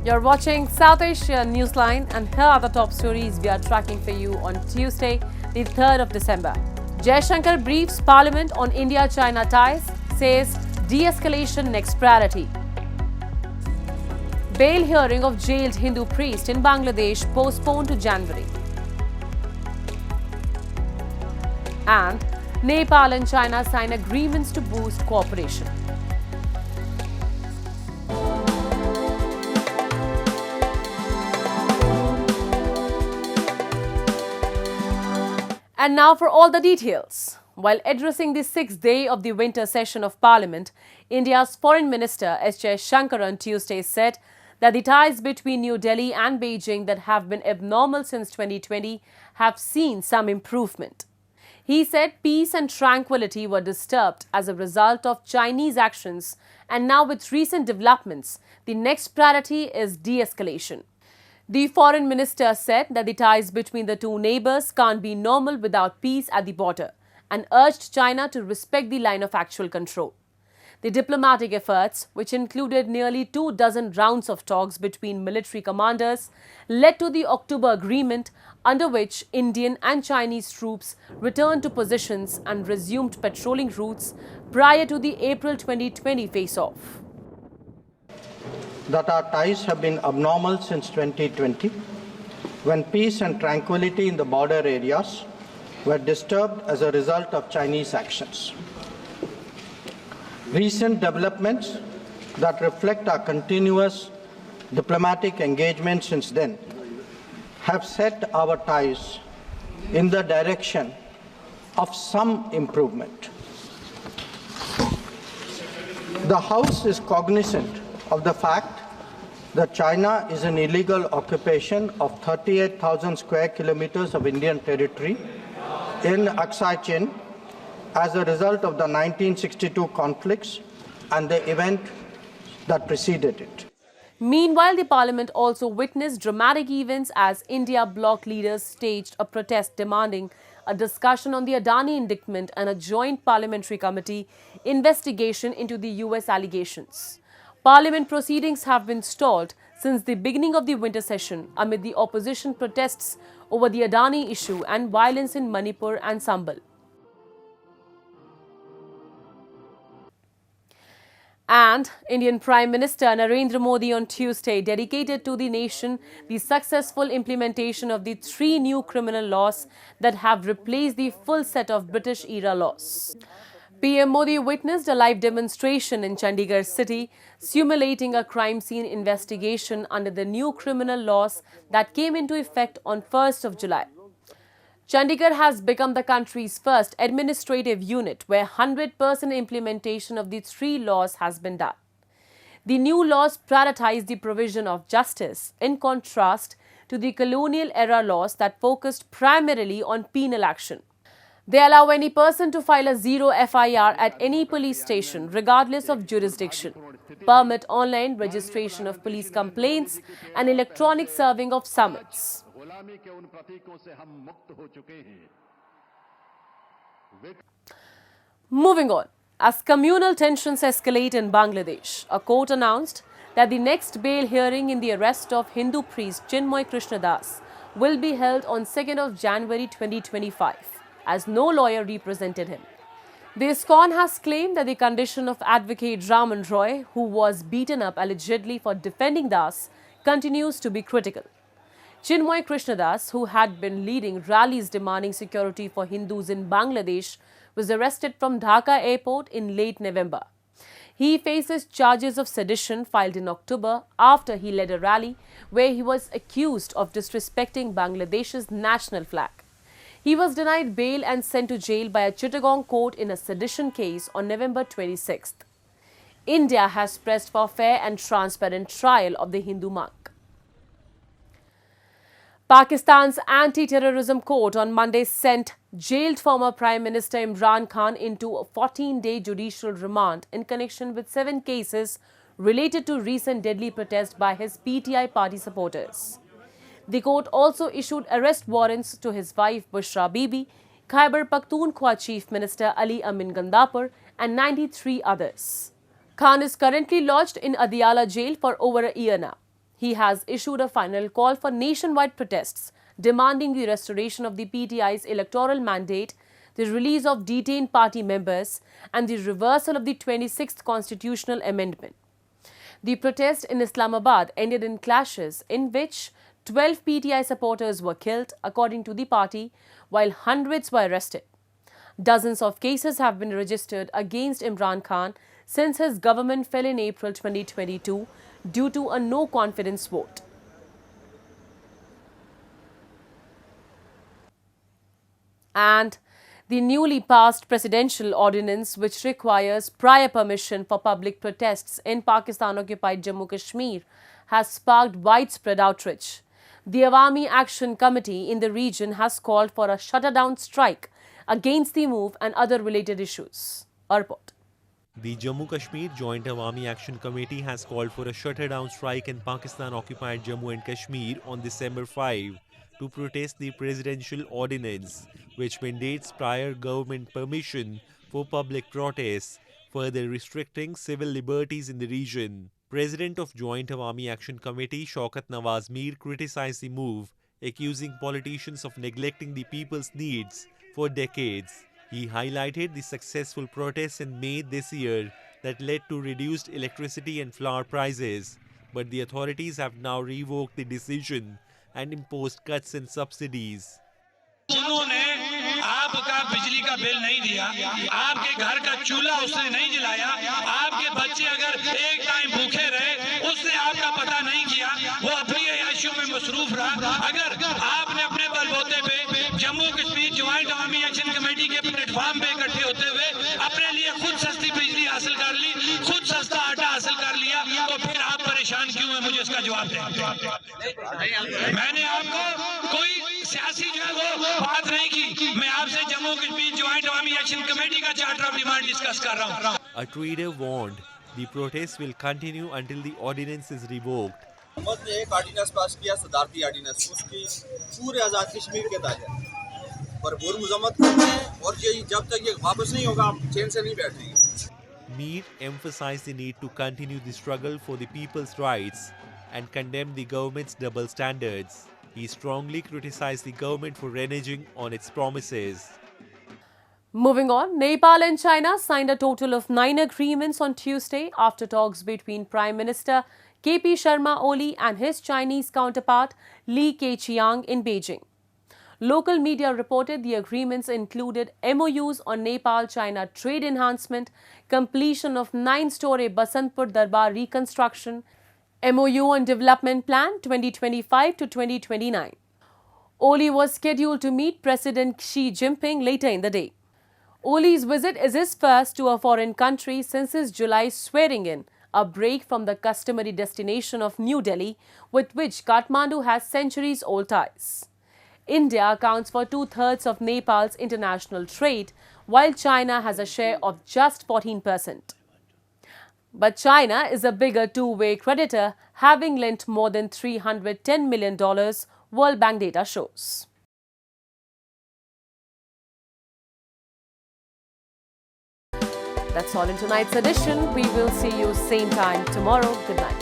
You're watching South Asia Newsline, and here are the top stories we are tracking for you on Tuesday, the 3rd of December. Jaishankar briefs Parliament on India-China ties, says de-escalation next priority. Bail hearing of jailed Hindu priest in Bangladesh postponed to January. And Nepal and China sign agreements to boost cooperation. And now for all the details. While addressing the sixth day of the winter session of Parliament, India's Foreign Minister S. Jaishankar on Tuesday said that the ties between New Delhi and Beijing that have been abnormal since 2020 have seen some improvement. He said peace and tranquility were disturbed as a result of Chinese actions, and now with recent developments, the next priority is de-escalation. The foreign minister said that the ties between the two neighbors can't be normal without peace at the border and urged China to respect the line of actual control. The diplomatic efforts, which included nearly 24 rounds of talks between military commanders, led to the October agreement under which Indian and Chinese troops returned to positions and resumed patrolling routes prior to the April 2020 face-off. That our ties have been abnormal since 2020, when peace and tranquility in the border areas were disturbed as a result of Chinese actions. Recent developments that reflect our continuous diplomatic engagement since then have set our ties in the direction of some improvement. The House is cognizant of the fact that China is an illegal occupation of 38,000 square kilometers of Indian territory in Aksai Chin as a result of the 1962 conflicts and the event that preceded it. Meanwhile, the Parliament also witnessed dramatic events as India bloc leaders staged a protest demanding a discussion on the Adani indictment and a joint parliamentary committee investigation into the US allegations. Parliament proceedings have been stalled since the beginning of the winter session amid the opposition protests over the Adani issue and violence in Manipur and Sambal. And Indian Prime Minister Narendra Modi on Tuesday dedicated to the nation the successful implementation of the 3 new criminal laws that have replaced the full set of British-era laws. PM Modi witnessed a live demonstration in Chandigarh city, simulating a crime scene investigation under the new criminal laws that came into effect on 1st of July. Chandigarh has become the country's first administrative unit where 100% implementation of the 3 laws has been done. The new laws prioritize the provision of justice, in contrast to the colonial-era laws that focused primarily on penal action. They allow any person to file a zero FIR at any police station, regardless of jurisdiction, permit online registration of police complaints, and electronic serving of summons. Moving on, as communal tensions escalate in Bangladesh, a court announced that the next bail hearing in the arrest of Hindu priest Chinmoy Krishna will be held on 2nd of January 2025. As no lawyer represented him. The ISKCON has claimed that the condition of advocate Raman Roy, who was beaten up allegedly for defending Das, continues to be critical. Chinmoy Krishna, who had been leading rallies demanding security for Hindus in Bangladesh, was arrested from Dhaka airport in late November. He faces charges of sedition filed in October after he led a rally where he was accused of disrespecting Bangladesh's national flag. He was denied bail and sent to jail by a Chittagong court in a sedition case on November 26th. India has pressed for fair and transparent trial of the Hindu monk. Pakistan's anti-terrorism court on Monday sent jailed former Prime Minister Imran Khan into a 14-day judicial remand in connection with 7 cases related to recent deadly protests by his PTI party supporters. The court also issued arrest warrants to his wife Bushra Bibi, Khyber Pakhtunkhwa Chief Minister Ali Amin Gandapur and 93 others. Khan is currently lodged in Adiala jail for over a year now. he has issued a final call for nationwide protests, demanding the restoration of the PTI's electoral mandate, the release of detained party members, and the reversal of the 26th constitutional amendment. The protest in Islamabad ended in clashes in which 12 PTI supporters were killed, according to the party, while hundreds were arrested. Dozens of cases have been registered against Imran Khan since his government fell in April 2022 due to a no-confidence vote. And the newly passed Presidential Ordinance, which requires prior permission for public protests in Pakistan-occupied Jammu Kashmir, has sparked widespread outrage. The Awami Action Committee in the region has called for a shutdown strike against the move and other related issues. A report. The Jammu Kashmir Joint Awami Action Committee has called for a shutdown strike in Pakistan-occupied Jammu and Kashmir on December 5 to protest the Presidential Ordinance, which mandates prior government permission for public protests, further restricting civil liberties in the region. President of Joint Awami Action Committee Shaukat Nawaz Mir criticized the move, accusing politicians of neglecting the people's needs for decades. He highlighted the successful protests in May this year that led to reduced electricity and flour prices, but the authorities have now revoked the decision and imposed cuts in subsidies. उन्होंने आपका बिजली का bill नहीं दिया, आपके घर का चूल्हा उसने नहीं जलाया, आपके बच्चे अगर एक टाइम भूखे रहे उसने आपका पता नहीं किया, वो अपनी ऐशों में मसरूफ रहा। अगर आपने अपने बलबूते पे जम्मू कश्मीर ज्वाइंट अवामी एक्शन कमेटी के प्लेटफॉर्म पे इकट्ठे होते हुए अपने लिए खुद सस्ती बिजली हासिल कर ली, खुद सस्ता आटा हासिल कर लिया, तो फिर आप परेशान क्यों हैं? मुझे इसका जवाब दें। मैंने आपको कोई सियासी जो है वो बात नहीं की, मैं आपसे जम्मू कश्मीर ज्वाइंट अवामी एक्शन कमेटी का चार्टर ऑफ डिमांड डिस्कस कर रहा हूं। A trader warned the protests will continue until the ordinance is revoked. हुकूमत ने एक ऑर्डिनेंस पास किया, सदारती ऑर्डिनेंस, उसकी पूरे आज़ाद कश्मीर के तहत भरपूर मजम्मत करते हैं और ये जब तक ये वापस नहीं होगा हम चैन से नहीं बैठेंगे। Mir emphasized the need to continue the struggle for the people's rights and condemned the government's double standards. He strongly criticized the government for reneging on its promises. Moving on, Nepal and China signed a total of 9 agreements on Tuesday after talks between Prime Minister Sharma Oli and his Chinese counterpart Li Keqiang in Beijing. Local media reported the agreements included MOUs on Nepal-China trade enhancement, completion of 9-story Basantpur Darbar reconstruction, MOU on Development Plan 2025 to 2029. Oli was scheduled to meet President Xi Jinping later in the day. Oli's visit is his first to a foreign country since his July swearing-in, a break from the customary destination of New Delhi, with which Kathmandu has centuries-old ties. India accounts for 2/3 of Nepal's international trade, while China has a share of just 14%. But China is a bigger two-way creditor, having lent more than $310 million, World Bank data shows. That's all in tonight's edition. We will see you same time tomorrow. Good night.